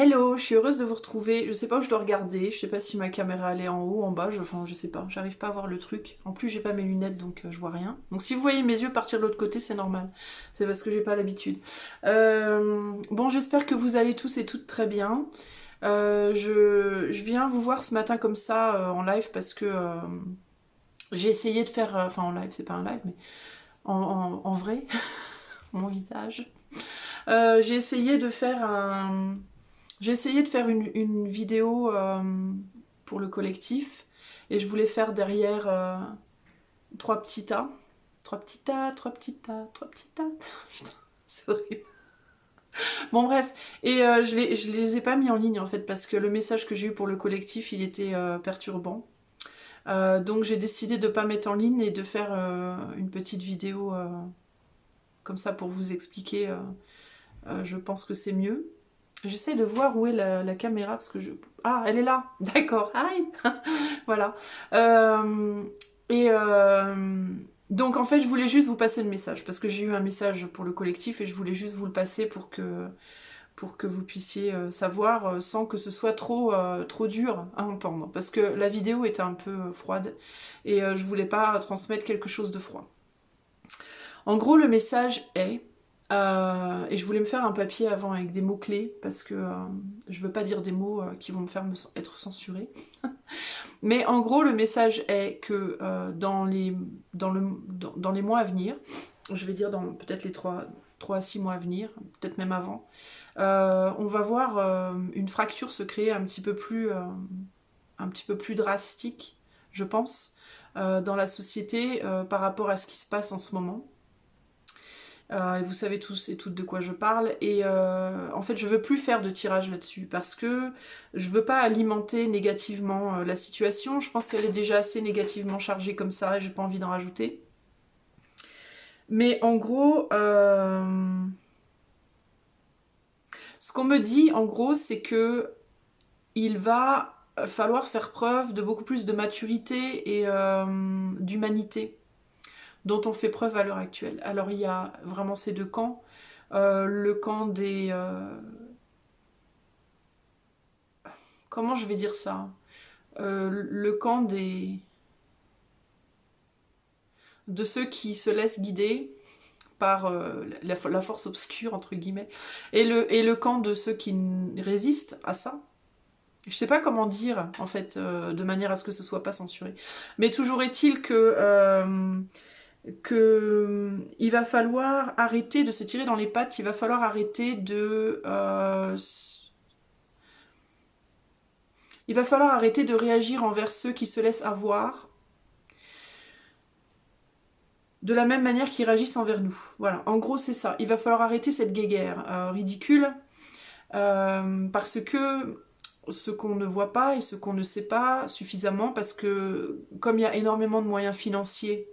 Hello, je suis heureuse de vous retrouver. Je sais pas où je dois regarder. Je sais pas si ma caméra elle est en haut, en bas. Enfin, je sais pas. J'arrive pas à voir le truc. En plus, j'ai pas mes lunettes donc je vois rien. Donc, si vous voyez mes yeux partir de l'autre côté, c'est normal. C'est parce que j'ai pas l'habitude. Bon, j'espère que vous allez tous et toutes très bien. Je viens vous voir ce matin comme ça en live parce que j'ai essayé de faire. Enfin, en live, c'est pas un live, mais en vrai, mon visage. J'ai essayé de faire un. J'ai essayé de faire une vidéo pour le collectif et je voulais faire derrière trois petits tas. Trois petits tas, trois petits tas, trois petits tas. Putain, c'est horrible. Bon bref, et je les ai pas mis en ligne en fait parce que le message que j'ai eu pour le collectif il était perturbant. Donc j'ai décidé de pas mettre en ligne et de faire une petite vidéo comme ça pour vous expliquer. Je pense que c'est mieux. J'essaie de voir où est la caméra parce que je... Ah, elle est là. D'accord. Aïe. Voilà. Euh, et donc en fait, je voulais juste vous passer le message parce que j'ai eu un message pour le collectif et je voulais juste vous le passer pour que vous puissiez savoir sans que ce soit trop dur à entendre. Parce que la vidéo était un peu froide et je voulais pas transmettre quelque chose de froid. En gros, le message est, et je voulais me faire un papier avant avec des mots-clés, parce que je veux pas dire des mots qui vont me faire être censurée. Mais en gros, le message est que dans les mois à venir, je vais dire dans peut-être les 3 à 6 mois à venir, peut-être même avant, on va voir une fracture se créer un petit peu plus drastique, je pense, dans la société par rapport à ce qui se passe en ce moment. Et vous savez tous et toutes de quoi je parle. Et en fait, je veux plus faire de tirage là-dessus parce que je veux pas alimenter négativement la situation. Je pense qu'elle est déjà assez négativement chargée comme ça et j'ai pas envie d'en rajouter. Mais en gros, ce qu'on me dit, en gros, c'est que il va falloir faire preuve de beaucoup plus de maturité et d'humanité dont on fait preuve à l'heure actuelle. Alors il y a vraiment ces deux camps. Le camp des... comment je vais dire ça? Le camp des... de ceux qui se laissent guider par la force obscure, entre guillemets, et le camp de ceux qui résistent à ça. Je sais pas comment dire, en fait, de manière à ce que ce soit pas censuré. Mais toujours est-il que il va falloir arrêter de se tirer dans les pattes, il va falloir arrêter de... il va falloir arrêter de réagir envers ceux qui se laissent avoir de la même manière qu'ils réagissent envers nous. Voilà, en gros c'est ça. Il va falloir arrêter cette guéguerre ridicule parce que ce qu'on ne voit pas et ce qu'on ne sait pas suffisamment, parce que comme il y a énormément de moyens financiers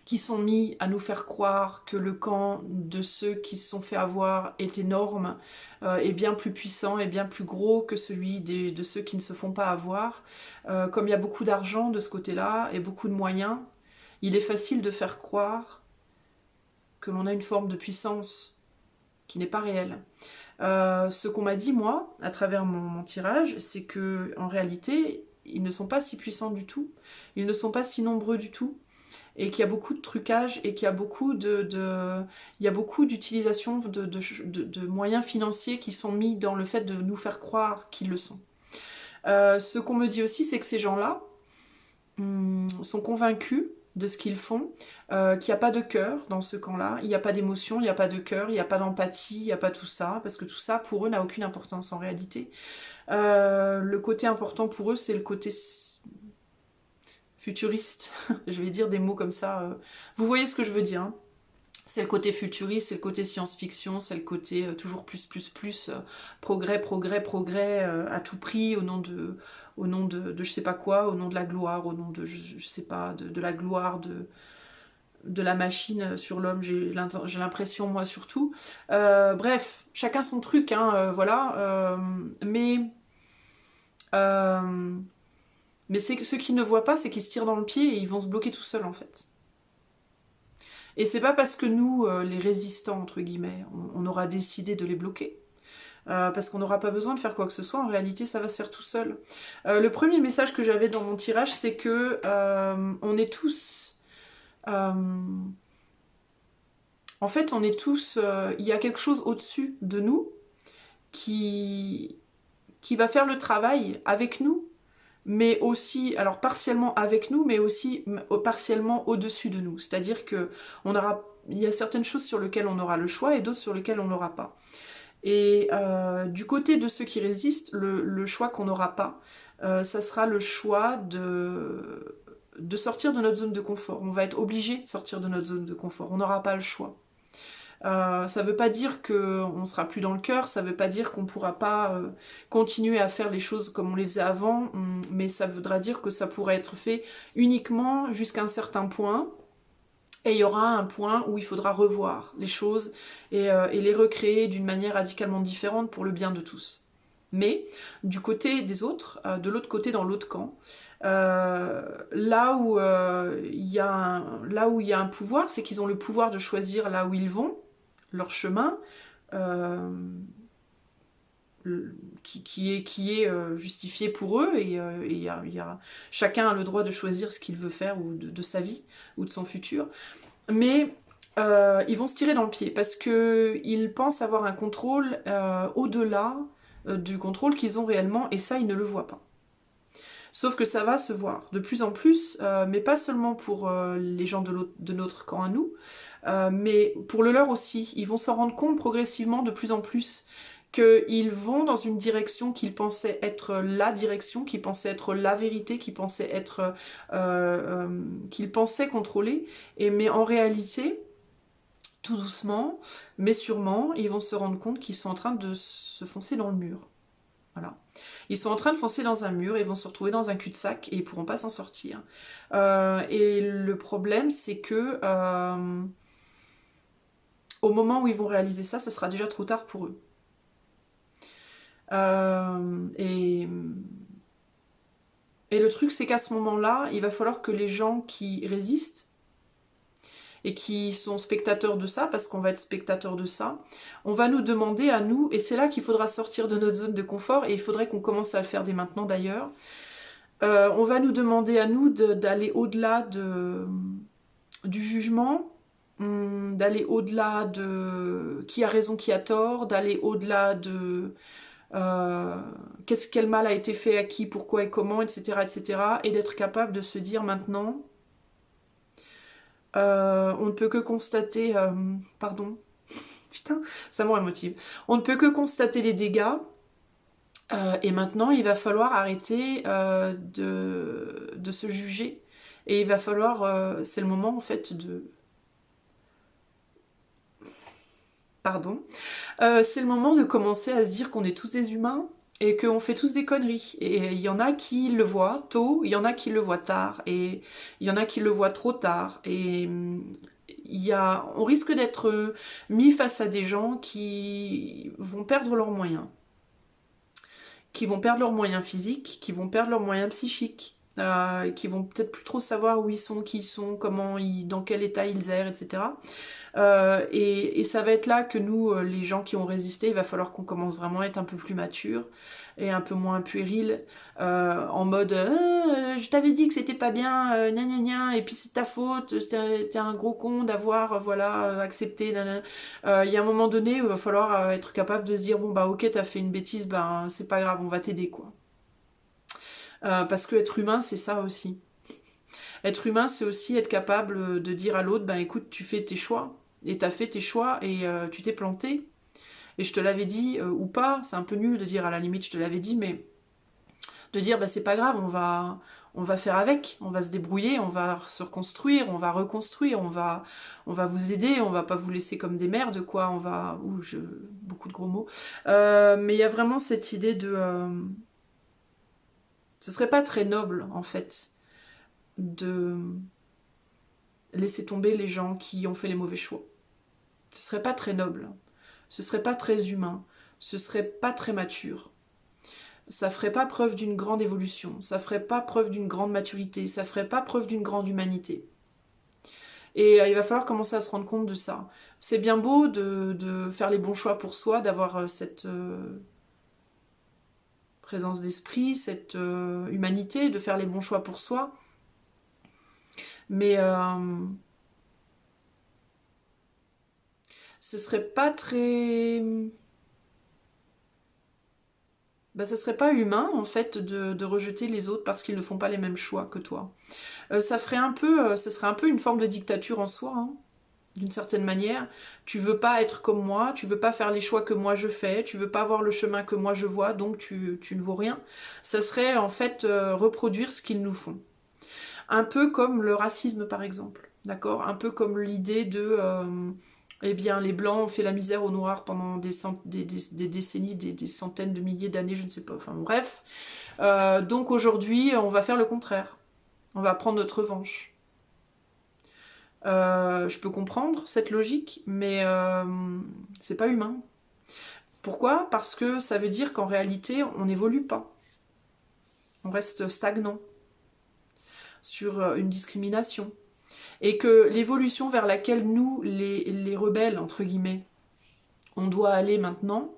qui sont mis à nous faire croire que le camp de ceux qui se sont fait avoir est énorme, est bien plus puissant, et bien plus gros que celui de ceux qui ne se font pas avoir. Comme il y a beaucoup d'argent de ce côté-là et beaucoup de moyens, il est facile de faire croire que l'on a une forme de puissance qui n'est pas réelle. Ce qu'on m'a dit, moi, à travers mon tirage, c'est que en réalité, ils ne sont pas si puissants du tout, ils ne sont pas si nombreux du tout, et qu'il y a beaucoup de trucage et qu'il y a beaucoup il y a beaucoup d'utilisation de moyens financiers qui sont mis dans le fait de nous faire croire qu'ils le sont. Ce qu'on me dit aussi, c'est que ces gens-là sont convaincus de ce qu'ils font, qu'il n'y a pas de cœur dans ce camp-là, il n'y a pas d'émotion, il n'y a pas de cœur, il n'y a pas d'empathie, il n'y a pas tout ça, parce que tout ça, pour eux, n'a aucune importance en réalité. Le côté important pour eux, c'est le côté futuriste, je vais dire des mots comme ça. Vous voyez ce que je veux dire, hein. C'est le côté futuriste, c'est le côté science-fiction, c'est le côté toujours plus, progrès, progrès, progrès à tout prix, au nom de je sais pas quoi, au nom de la gloire, au nom de je sais pas, de la gloire de la machine sur l'homme, j'ai l'impression moi surtout. Bref, chacun son truc, hein, voilà. Euh, mais c'est ceux qui ne voient pas, c'est qu'ils se tirent dans le pied et ils vont se bloquer tout seuls en fait. Et c'est pas parce que nous, les résistants, entre guillemets, on aura décidé de les bloquer, parce qu'on n'aura pas besoin de faire quoi que ce soit, en réalité ça va se faire tout seul. Le premier message que j'avais dans mon tirage, c'est que on est tous... en fait, on est tous... il y a quelque chose au-dessus de nous qui va faire le travail avec nous, mais aussi, alors partiellement avec nous, mais aussi partiellement au-dessus de nous. C'est-à-dire que il y a certaines choses sur lesquelles on aura le choix et d'autres sur lesquelles on n'aura pas. Et du côté de ceux qui résistent, le choix qu'on n'aura pas, ça sera le choix de sortir de notre zone de confort. On va être obligé de sortir de notre zone de confort. On n'aura pas le choix. Ça ne veut pas dire qu'on ne sera plus dans le cœur, ça ne veut pas dire qu'on ne pourra pas continuer à faire les choses comme on les faisait avant, mais ça voudra dire que ça pourrait être fait uniquement jusqu'à un certain point, et il y aura un point où il faudra revoir les choses et les recréer d'une manière radicalement différente pour le bien de tous. Mais du côté des autres, de l'autre côté, dans l'autre camp, là où il y a un pouvoir, c'est qu'ils ont le pouvoir de choisir là où ils vont, leur chemin, qui est justifié pour eux, et chacun a le droit de choisir ce qu'il veut faire ou de sa vie ou de son futur. Mais ils vont se tirer dans le pied parce qu'ils pensent avoir un contrôle au-delà du contrôle qu'ils ont réellement, et ça, ils ne le voient pas. Sauf que ça va se voir de plus en plus, mais pas seulement pour les gens de notre camp à nous, mais pour le leur aussi. Ils vont s'en rendre compte progressivement de plus en plus qu'ils vont dans une direction qu'ils pensaient être la direction, qu'ils pensaient être la vérité, qu'ils pensaient contrôler, mais en réalité, tout doucement, mais sûrement, ils vont se rendre compte qu'ils sont en train de se foncer dans le mur. Voilà. Ils sont en train de foncer dans un mur, ils vont se retrouver dans un cul-de-sac et ils pourront pas s'en sortir. Et le problème, c'est que au moment où ils vont réaliser ça, ce sera déjà trop tard pour eux. Et le truc, c'est qu'à ce moment-là, il va falloir que les gens qui résistent et qui sont spectateurs de ça, parce qu'on va être spectateurs de ça, on va nous demander à nous, et c'est là qu'il faudra sortir de notre zone de confort, et il faudrait qu'on commence à le faire dès maintenant d'ailleurs, on va nous demander à nous d'aller au-delà du jugement, d'aller au-delà de qui a raison, qui a tort, d'aller au-delà de quel mal a été fait à qui, pourquoi et comment, etc., etc., et d'être capable de se dire maintenant, on ne peut que constater, pardon, putain, ça me rend émotive, on ne peut que constater les dégâts, et maintenant il va falloir arrêter de se juger, et il va falloir, c'est le moment en fait de... Pardon, c'est le moment de commencer à se dire qu'on est tous des humains, et qu'on fait tous des conneries. Et il y en a qui le voient tôt, il y en a qui le voient tard, et il y en a qui le voient trop tard. Et on risque d'être mis face à des gens qui vont perdre leurs moyens. Qui vont perdre leurs moyens physiques, qui vont perdre leurs moyens psychiques. Qui vont peut-être plus trop savoir où ils sont, qui ils sont, dans quel état ils errent, etc. Et ça va être là que nous, les gens qui ont résisté, il va falloir qu'on commence vraiment à être un peu plus mature et un peu moins puéril, en mode je t'avais dit que c'était pas bien, gna gna gna, et puis c'est ta faute, t'es un gros con d'avoir accepté, il y a un moment donné où il va falloir être capable de se dire bon bah ok, t'as fait une bêtise, ben c'est pas grave, on va t'aider quoi. Parce que être humain, c'est ça aussi. Être humain, c'est aussi être capable de dire à l'autre, ben écoute, tu fais tes choix, et t'as fait tes choix, et tu t'es planté. Et je te l'avais dit, ou pas, c'est un peu nul de dire à la limite, je te l'avais dit, mais de dire, ben c'est pas grave, on va faire avec, on va se débrouiller, on va se reconstruire, on va reconstruire, on va vous aider, on va pas vous laisser comme des merdes, quoi, beaucoup de gros mots. Mais il y a vraiment cette idée de... ce serait pas très noble, en fait, de laisser tomber les gens qui ont fait les mauvais choix. Ce serait pas très noble, ce serait pas très humain, ce serait pas très mature. Ça ferait pas preuve d'une grande évolution, ça ferait pas preuve d'une grande maturité, ça ferait pas preuve d'une grande humanité. Et il va falloir commencer à se rendre compte de ça. C'est bien beau de faire les bons choix pour soi, d'avoir cette présence d'esprit, cette humanité, de faire les bons choix pour soi. Mais ce serait pas très... Bah, ce serait pas humain, en fait, de rejeter les autres parce qu'ils ne font pas les mêmes choix que toi. Ça ferait un peu, ce serait un peu une forme de dictature en soi, hein, d'une certaine manière. Tu veux pas être comme moi, tu veux pas faire les choix que moi je fais, tu veux pas voir le chemin que moi je vois, donc tu ne vaux rien. Ça serait en fait reproduire ce qu'ils nous font. Un peu comme le racisme par exemple, d'accord? Un peu comme l'idée de... eh bien, les Blancs ont fait la misère aux Noirs pendant des décennies, des centaines de milliers d'années, je ne sais pas. Enfin bref. Donc aujourd'hui, on va faire le contraire. On va prendre notre revanche. Je peux comprendre cette logique, mais c'est pas humain. Pourquoi? Parce que ça veut dire qu'en réalité, on n'évolue pas. On reste stagnant sur une discrimination. Et que l'évolution vers laquelle nous, les rebelles, entre guillemets, on doit aller maintenant,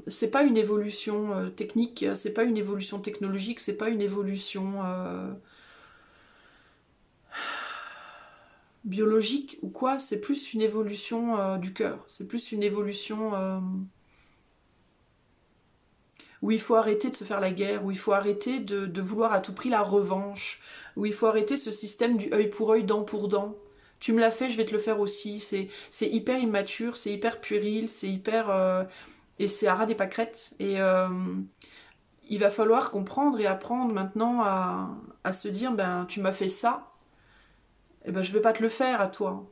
c'est pas une évolution technique, c'est pas une évolution technologique, c'est pas une évolution biologique ou quoi, c'est plus une évolution du cœur, c'est plus une évolution où il faut arrêter de se faire la guerre, où il faut arrêter de vouloir à tout prix la revanche, où il faut arrêter ce système du œil pour œil, dent pour dent. Tu me l'as fait, je vais te le faire aussi. C'est hyper immature, c'est hyper puéril, c'est hyper... et c'est à ras des pâquerettes. Et il va falloir comprendre et apprendre maintenant à se dire, ben tu m'as fait ça, et ben je vais pas te le faire à toi.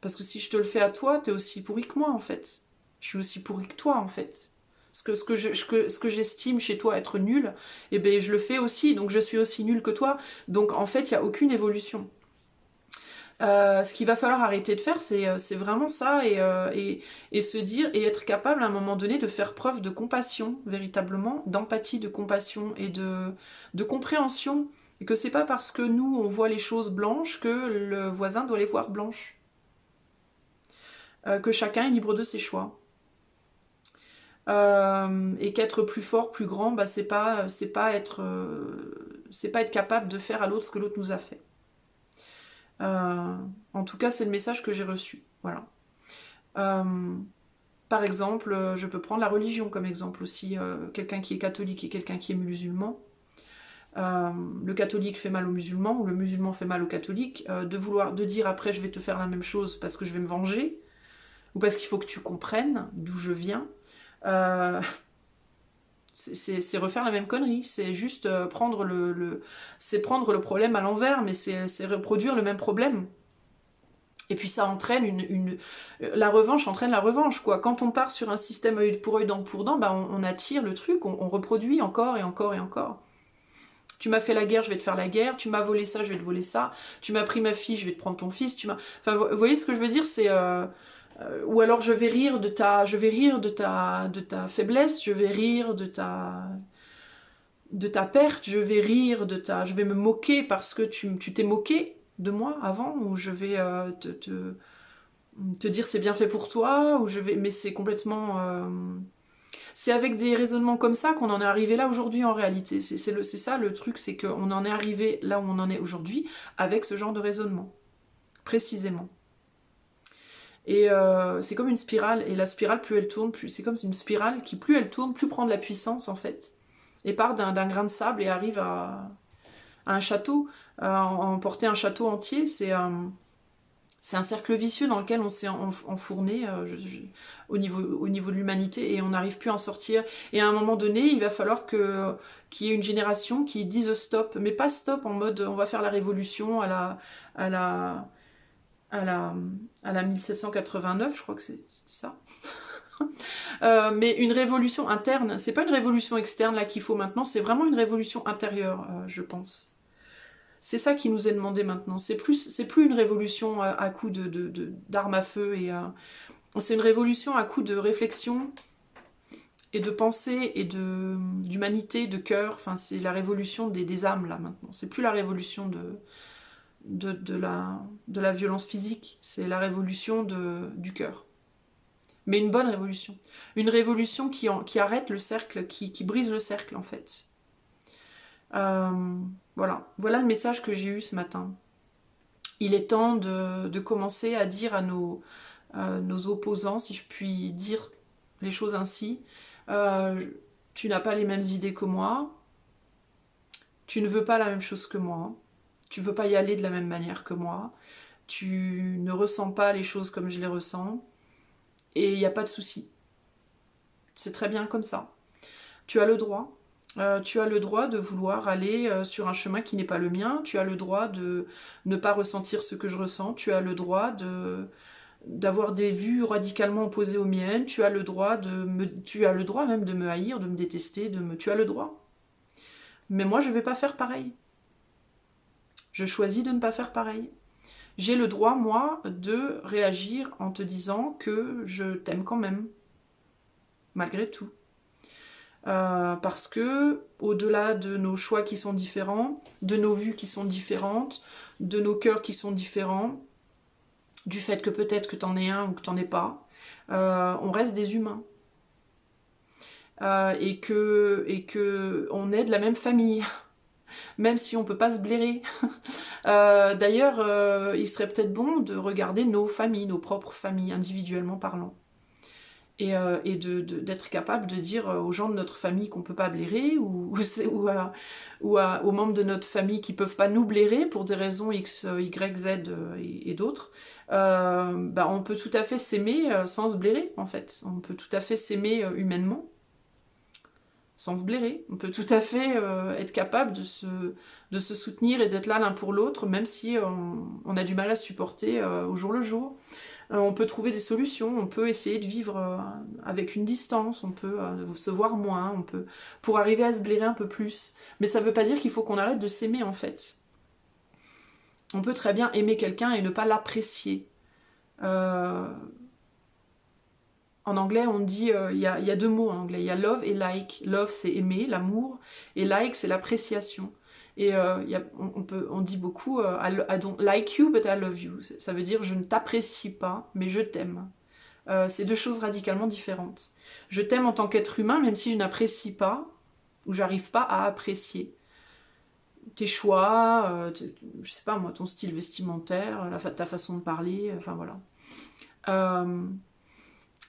Parce que si je te le fais à toi, t'es aussi pourri que moi en fait. Je suis aussi pourri que toi en fait. Ce que j'estime chez toi être nul, eh ben je le fais aussi, donc je suis aussi nul que toi. Donc en fait, il n'y a aucune évolution. Ce qu'il va falloir arrêter de faire, c'est vraiment ça, et se dire, et être capable à un moment donné de faire preuve de compassion, véritablement, d'empathie, de compassion et de compréhension. Et que c'est pas parce que nous, on voit les choses blanches que le voisin doit les voir blanches. Que chacun est libre de ses choix. Et qu'être plus fort, plus grand, bah, c'est pas être capable de faire à l'autre ce que l'autre nous a fait. En tout cas, c'est le message que j'ai reçu. Voilà. Par exemple, je peux prendre la religion comme exemple aussi. Quelqu'un qui est catholique et quelqu'un qui est musulman. Le catholique fait mal au musulman ou le musulman fait mal au catholique. De dire après je vais te faire la même chose parce que je vais me venger ou parce qu'il faut que tu comprennes d'où je viens. C'est refaire la même connerie, c'est juste prendre prendre le problème à l'envers, mais c'est reproduire le même problème. Et puis ça entraîne la revanche entraîne la revanche, quoi. Quand on part sur un système œil pour œil, dent pour dent, bah on attire le truc, on reproduit encore et encore et encore. Tu m'as fait la guerre, je vais te faire la guerre. Tu m'as volé ça, je vais te voler ça. Tu m'as pris ma fille, je vais te prendre ton fils. Enfin, vous voyez ce que je veux dire, c'est ou alors je vais rire de ta faiblesse, je vais rire de ta perte, je vais rire je vais me moquer parce que tu t'es moqué de moi avant, ou je vais te dire c'est bien fait pour toi, mais c'est complètement c'est avec des raisonnements comme ça qu'on en est arrivé là aujourd'hui en réalité. C'est ça le truc, c'est qu'on en est arrivé là où on en est aujourd'hui avec ce genre de raisonnement, précisément. Et c'est comme une spirale, et la spirale, plus elle tourne, c'est comme une spirale qui, plus elle tourne, plus prend de la puissance en fait. Et part d'un grain de sable et arrive à un château. Emporter un château entier, c'est un cercle vicieux dans lequel on s'est enfourné au niveau de l'humanité, et on n'arrive plus à en sortir. Et à un moment donné, il va falloir qu'il y ait une génération qui dise stop, mais pas stop en mode on va faire la révolution à la 1789, je crois que c'était ça. Mais une révolution interne, c'est pas une révolution externe là qu'il faut maintenant, c'est vraiment une révolution intérieure, je pense. C'est ça qui nous est demandé maintenant. C'est plus une révolution à coup d'armes à feu, c'est une révolution à coup de réflexion et de pensée et d'humanité, de cœur. Enfin, c'est la révolution des âmes là maintenant. C'est plus la révolution de la violence physique, c'est la révolution du cœur. Mais une bonne révolution. Une révolution qui arrête le cercle, qui brise le cercle en fait. Voilà. Voilà le message que j'ai eu ce matin. Il est temps de commencer à dire à nos opposants, si je puis dire les choses ainsi, tu n'as pas les mêmes idées que moi, tu ne veux pas la même chose que moi, tu ne veux pas y aller de la même manière que moi, tu ne ressens pas les choses comme je les ressens, et il n'y a pas de souci. C'est très bien comme ça. Tu as le droit. Tu as le droit de vouloir aller sur un chemin qui n'est pas le mien. Tu as le droit de ne pas ressentir ce que je ressens. Tu as le droit d'avoir des vues radicalement opposées aux miennes. Tu as le droit même de me haïr, de me détester. Tu as le droit. Mais moi, je ne vais pas faire pareil. Je choisis de ne pas faire pareil. J'ai le droit, moi, de réagir en te disant que je t'aime quand même. Malgré tout. Parce que, au-delà de nos choix qui sont différents, de nos vues qui sont différentes, de nos cœurs qui sont différents, du fait que peut-être que t'en aies un ou que t'en aies pas, on reste des humains. Et que on est de la même famille, même si on peut pas se blairer. D'ailleurs, il serait peut-être bon de regarder nos familles, nos propres familles, individuellement parlant. Et d'être capable de dire aux gens de notre famille qu'on ne peut pas blairer ou aux membres de notre famille qui ne peuvent pas nous blairer pour des raisons X, Y, Z et d'autres, on peut tout à fait s'aimer sans se blairer en fait. On peut tout à fait s'aimer humainement sans se blairer. On peut tout à fait être capable de se soutenir et d'être là l'un pour l'autre même si on a du mal à supporter au jour le jour. On peut trouver des solutions, on peut essayer de vivre avec une distance, on peut se voir moins, pour arriver à se blairer un peu plus. Mais ça ne veut pas dire qu'il faut qu'on arrête de s'aimer en fait. On peut très bien aimer quelqu'un et ne pas l'apprécier. En anglais, on dit, il y a deux mots en anglais, il y a love et like. Love, c'est aimer, l'amour, et like, c'est l'appréciation. Et on dit beaucoup I don't like you but I love you. Ça veut dire je ne t'apprécie pas mais je t'aime. C'est deux choses radicalement différentes. Je t'aime en tant qu'être humain même si je n'apprécie pas ou j'arrive pas à apprécier tes choix, je sais pas moi, ton style vestimentaire, ta façon de parler, enfin voilà.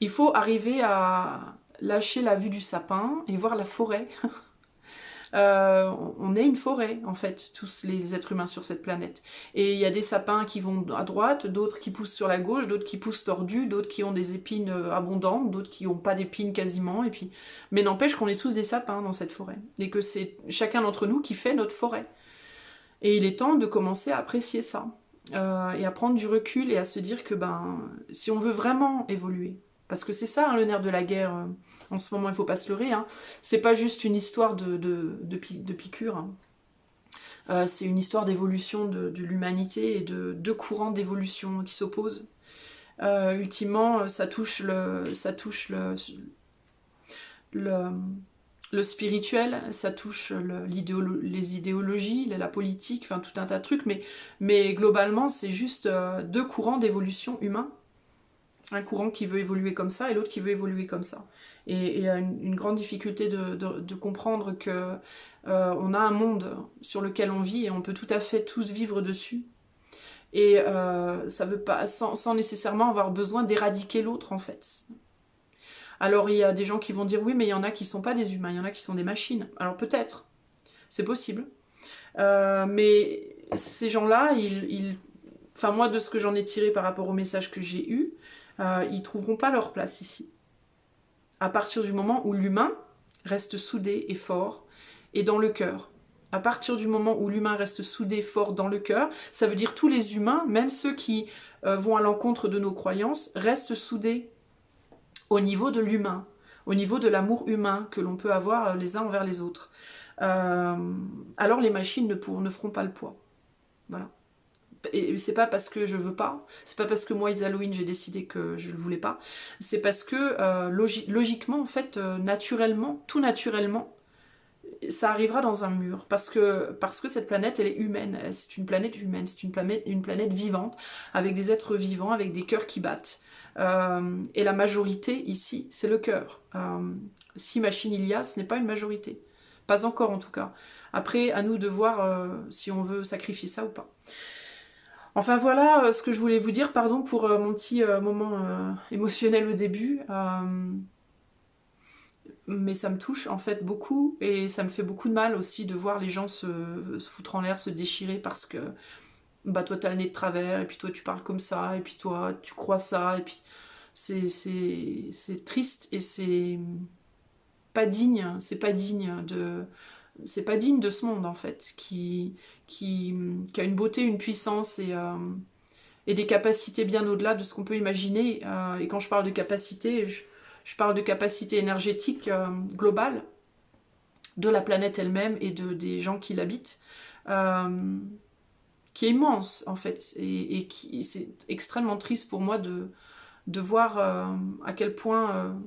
Il faut arriver à lâcher la vue du sapin et voir la forêt. On est une forêt en fait, tous les êtres humains sur cette planète. Et il y a des sapins qui vont à droite, d'autres qui poussent sur la gauche, d'autres qui poussent tordus, d'autres qui ont des épines abondantes, d'autres qui n'ont pas d'épines quasiment. Et puis... Mais n'empêche qu'on est tous des sapins dans cette forêt. Et que c'est chacun d'entre nous qui fait notre forêt. Et il est temps de commencer à apprécier ça. Et à prendre du recul et à se dire que si on veut vraiment évoluer, parce que c'est ça le nerf de la guerre en ce moment, il ne faut pas se leurrer. C'est pas juste une histoire de piqûre. C'est une histoire d'évolution de l'humanité et de deux courants d'évolution qui s'opposent. Ultimement, ça touche le spirituel, ça touche les idéologies, la politique, enfin tout un tas de trucs. Mais globalement, c'est juste deux courants d'évolution humains. Un courant qui veut évoluer comme ça et l'autre qui veut évoluer comme ça. Et il y a une grande difficulté de comprendre que on a un monde sur lequel on vit et on peut tout à fait tous vivre dessus. Et ça veut pas, sans nécessairement avoir besoin d'éradiquer l'autre en fait. Alors il y a des gens qui vont dire oui mais il y en a qui sont pas des humains, il y en a qui sont des machines. Alors peut-être, c'est possible. Mais ces gens-là, enfin moi de ce que j'en ai tiré par rapport au message que j'ai eu, ils trouveront pas leur place ici. À partir du moment où l'humain reste soudé et fort et dans le cœur. À partir du moment où l'humain reste soudé, fort dans le cœur, ça veut dire tous les humains, même ceux qui vont à l'encontre de nos croyances, restent soudés au niveau de l'humain, au niveau de l'amour humain que l'on peut avoir les uns envers les autres. Alors les machines ne feront pas le poids. Voilà. Et c'est pas parce que je veux pas, c'est pas parce que moi, Halloween, j'ai décidé que je le voulais pas, c'est parce que logiquement, en fait, naturellement, tout naturellement, ça arrivera dans un mur, parce que cette planète, elle est humaine, c'est une planète humaine, c'est une planète vivante, avec des êtres vivants, avec des cœurs qui battent. Et la majorité ici, c'est le cœur. Si machine il y a, ce n'est pas une majorité. Pas encore en tout cas. Après, à nous de voir si on veut sacrifier ça ou pas. Enfin voilà ce que je voulais vous dire, pardon pour mon petit moment émotionnel au début. Mais ça me touche en fait beaucoup et ça me fait beaucoup de mal aussi de voir les gens se foutre en l'air, se déchirer parce que bah toi t'as le nez de travers et puis toi tu parles comme ça et puis toi tu crois ça et puis c'est triste et c'est pas digne de ce monde en fait qui a une beauté, une puissance et des capacités bien au-delà de ce qu'on peut imaginer. Et quand je parle de capacité, je parle de capacité énergétique globale de la planète elle-même et des gens qui l'habitent, qui est immense en fait. Et qui c'est extrêmement triste pour moi de voir à quel point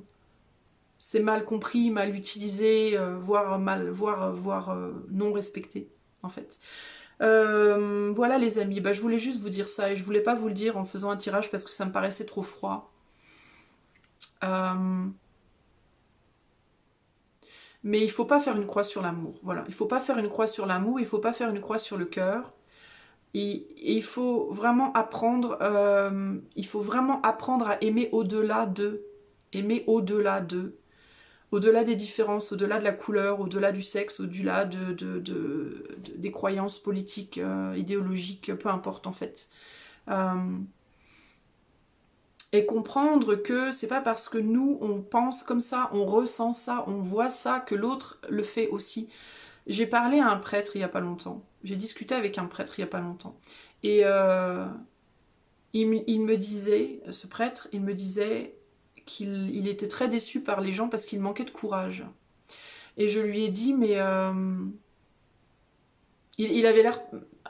c'est mal compris, mal utilisé, voire non respecté en fait. Voilà les amis, bah, je voulais juste vous dire ça et je voulais pas vous le dire en faisant un tirage parce que ça me paraissait trop froid. Mais il faut pas faire une croix sur l'amour. Voilà, il faut pas faire une croix sur l'amour, il faut pas faire une croix sur le cœur. Et il faut vraiment apprendre, à aimer au-delà de, au-delà des différences, au-delà de la couleur, au-delà du sexe, au-delà des croyances politiques, idéologiques, peu importe en fait. Et comprendre que c'est pas parce que nous on pense comme ça, on ressent ça, on voit ça, que l'autre le fait aussi. J'ai parlé à un prêtre il y a pas longtemps. J'ai discuté avec un prêtre il y a pas longtemps. Et il me disait, ce prêtre, il me disait qu'il était très déçu par les gens parce qu'il manquait de courage. Et je lui ai dit, mais il avait l'air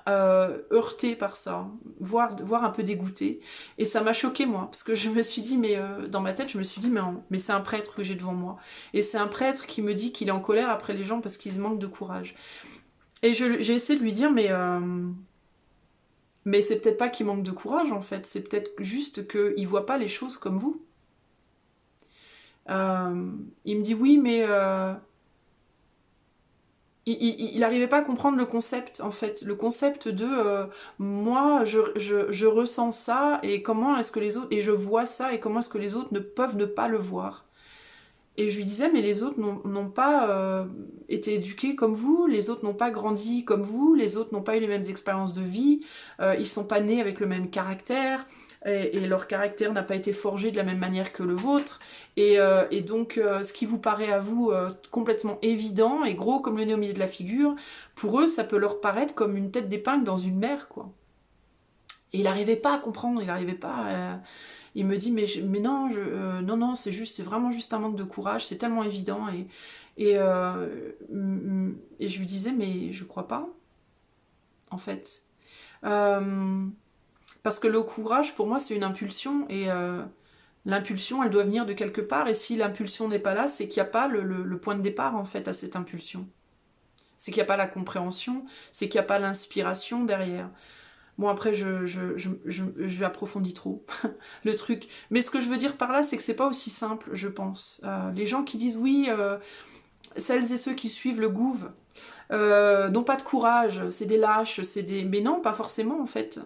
heurté par ça, voire un peu dégoûté. Et ça m'a choqué moi, parce que je me suis dit, mais dans ma tête, je me suis dit, mais c'est un prêtre que j'ai devant moi. Et c'est un prêtre qui me dit qu'il est en colère après les gens parce qu'ils manquent de courage. Et j'ai essayé de lui dire, mais c'est peut-être pas qu'il manque de courage en fait, c'est peut-être juste qu'il voit pas les choses comme vous. Il me dit oui, mais il n'arrivait pas à comprendre le concept, en fait. Le concept de moi, je ressens ça, et comment est-ce que les autres. Et je vois ça, et comment est-ce que les autres ne peuvent ne pas le voir. Et je lui disais, mais les autres n'ont pas été éduqués comme vous, les autres n'ont pas grandi comme vous, les autres n'ont pas eu les mêmes expériences de vie, ils sont pas nés avec le même caractère, et leur caractère n'a pas été forgé de la même manière que le vôtre. Et donc, ce qui vous paraît à vous complètement évident et gros comme le nez au milieu de la figure, pour eux, ça peut leur paraître comme une tête d'épingle dans une mer, quoi. Et il n'arrivait pas à comprendre, il n'arrivait pas à... Il me dit, mais non, non, c'est vraiment juste un manque de courage, c'est tellement évident. Et je lui disais, mais je crois pas, en fait. Parce que le courage, pour moi, c'est une impulsion, et l'impulsion, elle doit venir de quelque part, et si l'impulsion n'est pas là, c'est qu'il n'y a pas le point de départ, en fait, à cette impulsion. C'est qu'il n'y a pas la compréhension, c'est qu'il n'y a pas l'inspiration derrière. Bon, après, je approfondis trop le truc. Mais ce que je veux dire par là, c'est que c'est pas aussi simple, je pense. Les gens qui disent oui, celles et ceux qui suivent le gouv n'ont pas de courage, c'est des lâches, c'est des... Mais non, pas forcément, en fait.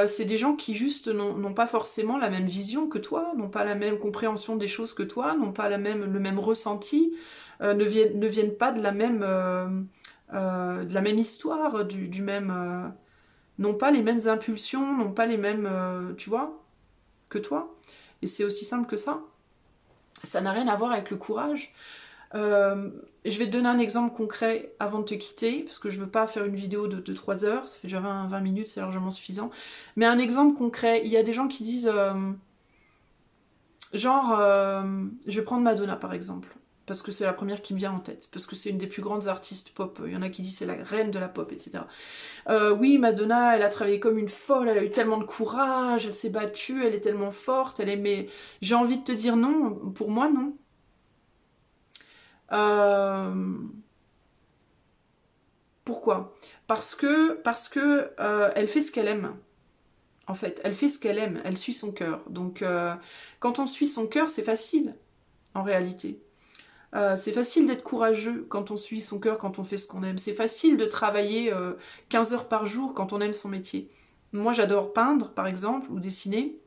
C'est des gens qui juste n'ont pas forcément la même vision que toi, n'ont pas la même compréhension des choses que toi, n'ont pas le même ressenti, ne viennent pas de la même histoire, du même... n'ont pas les mêmes impulsions, n'ont pas les mêmes... tu vois, que toi. Et c'est aussi simple que ça. Ça n'a rien à voir avec le courage. Je vais te donner un exemple concret avant de te quitter, parce que je veux pas faire une vidéo de 3 heures, ça fait déjà 20 minutes, c'est largement suffisant. Mais un exemple concret, il y a des gens qui disent... je vais prendre Madonna par exemple, parce que c'est la première qui me vient en tête, parce que c'est une des plus grandes artistes pop, il y en a qui disent c'est la reine de la pop, etc. Oui, Madonna, elle a travaillé comme une folle, elle a eu tellement de courage, elle s'est battue, elle est tellement forte, elle aimait... J'ai envie de te dire non, pour moi non. Euh, Pourquoi? Parce que elle fait ce qu'elle aime. En fait, elle fait ce qu'elle aime, elle suit son cœur. Donc, quand on suit son cœur, c'est facile, en réalité. C'est facile d'être courageux quand on suit son cœur, quand on fait ce qu'on aime. C'est facile de travailler 15 heures par jour quand on aime son métier. Moi, j'adore peindre, par exemple, ou dessiner.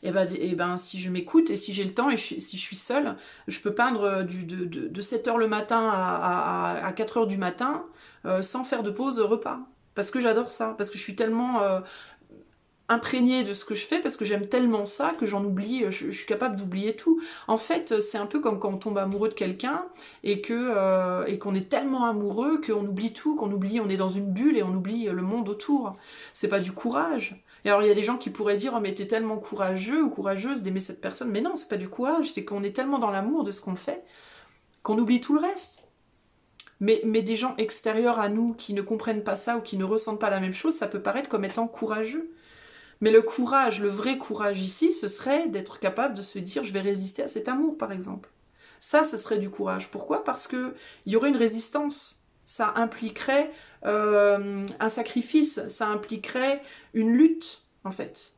Et ben, si je m'écoute et si j'ai le temps et si je suis seule, je peux peindre de 7 heures le matin à 4 heures du matin sans faire de pause repas. Parce que j'adore ça, parce que je suis tellement imprégnée de ce que je fais, parce que j'aime tellement ça que j'en oublie, je suis capable d'oublier tout. En fait, c'est un peu comme quand on tombe amoureux de quelqu'un et qu'on est tellement amoureux qu'on oublie tout, qu'on oublie, on est dans une bulle et on oublie le monde autour. C'est pas du courage. Et alors il y a des gens qui pourraient dire oh mais t'es tellement courageux ou courageuse d'aimer cette personne, mais non, c'est pas du courage, c'est qu'on est tellement dans l'amour de ce qu'on fait qu'on oublie tout le reste. Mais des gens extérieurs à nous qui ne comprennent pas ça ou qui ne ressentent pas la même chose, ça peut paraître comme étant courageux. Mais le courage, le vrai courage ici, ce serait d'être capable de se dire je vais résister à cet amour, par exemple. Ça, ce serait du courage. Pourquoi? Parce que il y aurait une résistance. Ça impliquerait un sacrifice, ça impliquerait une lutte, en fait.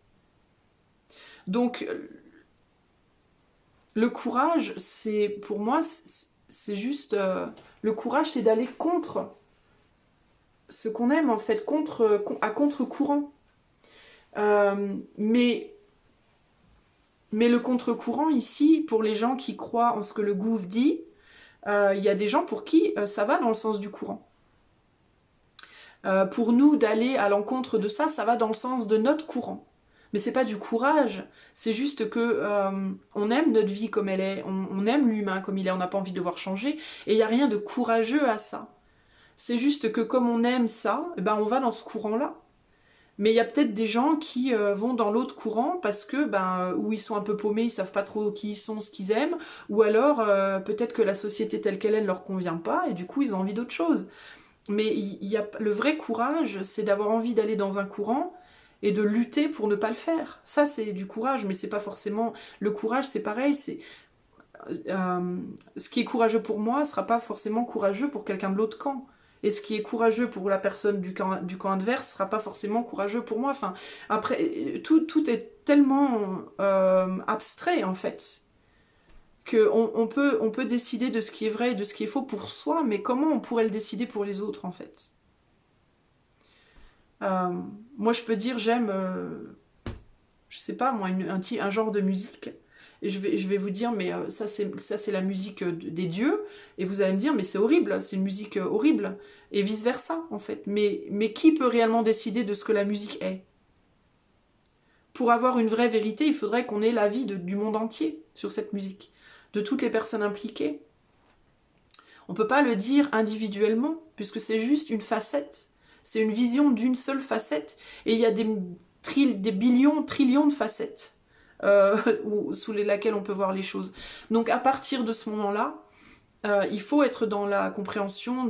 Donc, le courage, c'est pour moi, c'est juste le courage, c'est d'aller contre ce qu'on aime, en fait, à contre-courant. Mais le contre-courant ici, pour les gens qui croient en ce que le gouffre dit, il y a des gens pour qui ça va dans le sens du courant. Pour nous, d'aller à l'encontre de ça, ça va dans le sens de notre courant. Mais c'est pas du courage, c'est juste que on aime notre vie comme elle est, on aime l'humain comme il est, on n'a pas envie de le voir changer, et il n'y a rien de courageux à ça. C'est juste que comme on aime ça, eh ben on va dans ce courant-là. Mais il y a peut-être des gens qui vont dans l'autre courant parce que où ils sont un peu paumés, ils savent pas trop qui ils sont, ce qu'ils aiment, ou alors peut-être que la société telle qu'elle est ne leur convient pas et du coup ils ont envie d'autre chose. Mais le vrai courage, c'est d'avoir envie d'aller dans un courant et de lutter pour ne pas le faire. Ça c'est du courage, mais c'est pas forcément le courage, c'est pareil, c'est ce qui est courageux pour moi sera pas forcément courageux pour quelqu'un de l'autre camp. Et ce qui est courageux pour la personne du camp adverse sera pas forcément courageux pour moi. Enfin, après, tout est tellement abstrait en fait qu'on peut décider de ce qui est vrai et de ce qui est faux pour soi, mais comment on pourrait le décider pour les autres en fait? Moi, je peux dire j'aime, je sais pas moi, un genre de musique. Et je vais vous dire, mais ça c'est la musique des dieux. Et vous allez me dire, mais c'est horrible, c'est une musique horrible. Et vice-versa, en fait. Mais qui peut réellement décider de ce que la musique est? Pour avoir une vraie vérité, il faudrait qu'on ait l'avis du monde entier sur cette musique. De toutes les personnes impliquées. On ne peut pas le dire individuellement, puisque c'est juste une facette. C'est une vision d'une seule facette. Et il y a des billions, trillions de facettes. Sous laquelle on peut voir les choses. Donc à partir de ce moment-là, il faut être dans la compréhension,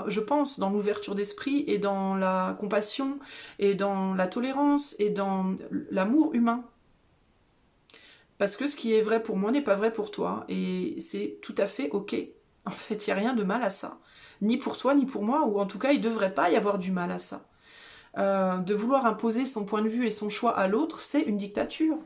je pense, dans l'ouverture d'esprit et dans la compassion et dans la tolérance et dans l'amour humain. Parce que ce qui est vrai pour moi n'est pas vrai pour toi et c'est tout à fait ok. En fait, il n'y a rien de mal à ça. Ni pour toi, ni pour moi, ou en tout cas, il ne devrait pas y avoir du mal à ça. De vouloir imposer son point de vue et son choix à l'autre, c'est une dictature.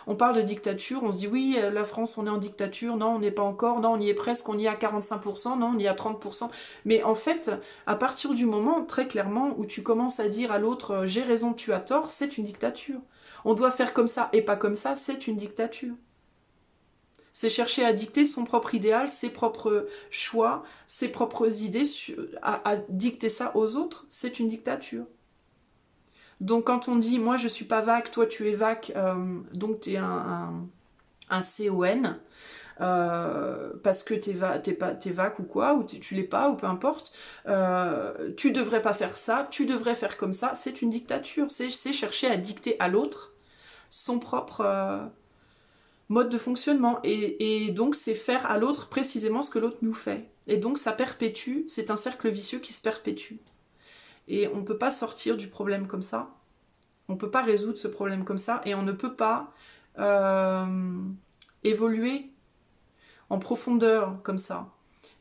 On parle de dictature, on se dit oui, la France, on est en dictature, non, on n'est pas encore, non, on y est presque, on y est à 45%, non, on y est à 30%. Mais en fait, à partir du moment, très clairement, où tu commences à dire à l'autre j'ai raison, tu as tort, c'est une dictature. On doit faire comme ça et pas comme ça, c'est une dictature. C'est chercher à dicter son propre idéal, ses propres choix, ses propres idées, à dicter ça aux autres, c'est une dictature. Donc quand on dit moi je suis pas vac, toi tu es vac, donc tu es un CON, parce que t'es vac ou quoi, ou tu l'es pas, ou peu importe, tu devrais pas faire ça, tu devrais faire comme ça, c'est une dictature, c'est chercher à dicter à l'autre son propre mode de fonctionnement, et donc c'est faire à l'autre précisément ce que l'autre nous fait. Et donc ça perpétue, c'est un cercle vicieux qui se perpétue. Et on ne peut pas sortir du problème comme ça. On ne peut pas résoudre ce problème comme ça. Et on ne peut pas évoluer. en profondeur comme ça,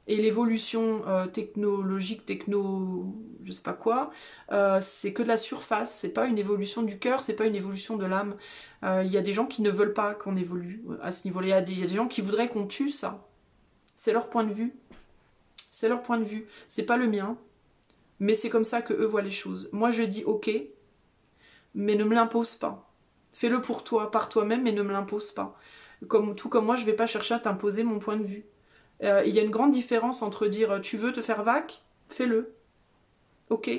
et l'évolution technologique, je sais pas quoi, c'est que de la surface, c'est pas une évolution du cœur, c'est pas une évolution de l'âme. Il y a des gens qui ne veulent pas qu'on évolue à ce niveau-là, il y a des gens qui voudraient qu'on tue ça. C'est leur point de vue. C'est leur point de vue. C'est pas le mien. Mais c'est comme ça que eux voient les choses. Moi, je dis ok, mais ne me l'impose pas. Fais-le pour toi, par toi-même, mais ne me l'impose pas. Tout comme moi, je vais pas chercher à t'imposer mon point de vue. Il y a une grande différence entre dire tu veux te faire vac, fais-le. Ok.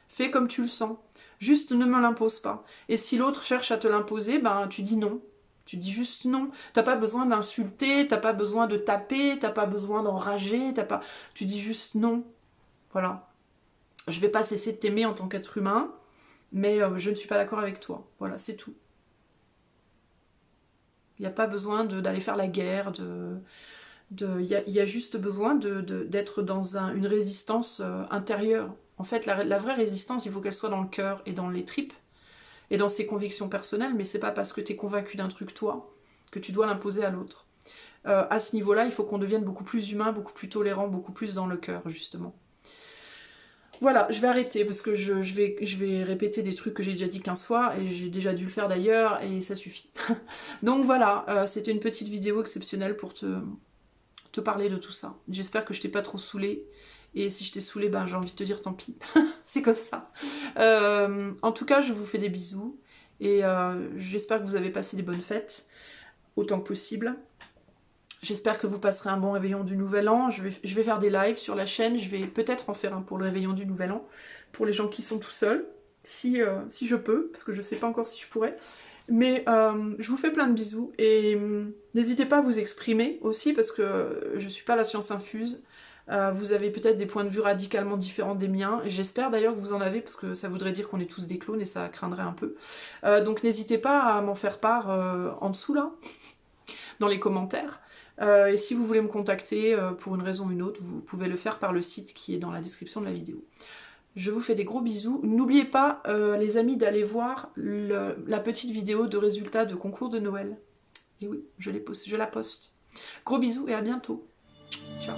Fais comme tu le sens. Juste ne me l'impose pas. Et si l'autre cherche à te l'imposer, ben tu dis non. Tu dis juste non. T'as pas besoin d'insulter, t'as pas besoin de taper, t'as pas besoin d'enrager, tu dis juste non. Voilà. Je vais pas cesser de t'aimer en tant qu'être humain, mais je ne suis pas d'accord avec toi. Voilà, c'est tout. Il n'y a pas besoin d'aller faire la guerre, il y a juste besoin d'être dans une résistance intérieure. En fait, la vraie résistance, il faut qu'elle soit dans le cœur et dans les tripes, et dans ses convictions personnelles, mais c'est pas parce que tu es convaincu d'un truc, toi, que tu dois l'imposer à l'autre. À ce niveau-là, il faut qu'on devienne beaucoup plus humain, beaucoup plus tolérant, beaucoup plus dans le cœur, justement. Voilà, je vais arrêter, parce que je vais répéter des trucs que j'ai déjà dit 15 fois, et j'ai déjà dû le faire d'ailleurs, et ça suffit. Donc voilà, c'était une petite vidéo exceptionnelle pour te parler de tout ça. J'espère que je t'ai pas trop saoulée. Et si je t'ai saoulée, ben, j'ai envie de te dire tant pis. C'est comme ça. En tout cas, je vous fais des bisous. Et j'espère que vous avez passé des bonnes fêtes, autant que possible. J'espère que vous passerez un bon réveillon du Nouvel An. Je vais faire des lives sur la chaîne. Je vais peut-être en faire un pour le réveillon du Nouvel An. Pour les gens qui sont tout seuls. Si je peux, parce que je sais pas encore si je pourrais. Mais je vous fais plein de bisous et n'hésitez pas à vous exprimer aussi parce que je suis pas la science infuse. Vous avez peut-être des points de vue radicalement différents des miens. J'espère d'ailleurs que vous en avez parce que ça voudrait dire qu'on est tous des clones et ça craindrait un peu. Donc n'hésitez pas à m'en faire part en dessous là, dans les commentaires. Et si vous voulez me contacter pour une raison ou une autre, vous pouvez le faire par le site qui est dans la description de la vidéo. Je vous fais des gros bisous. N'oubliez pas, les amis, d'aller voir la petite vidéo de résultats de concours de Noël. Et oui, je la poste. Gros bisous et à bientôt. Ciao.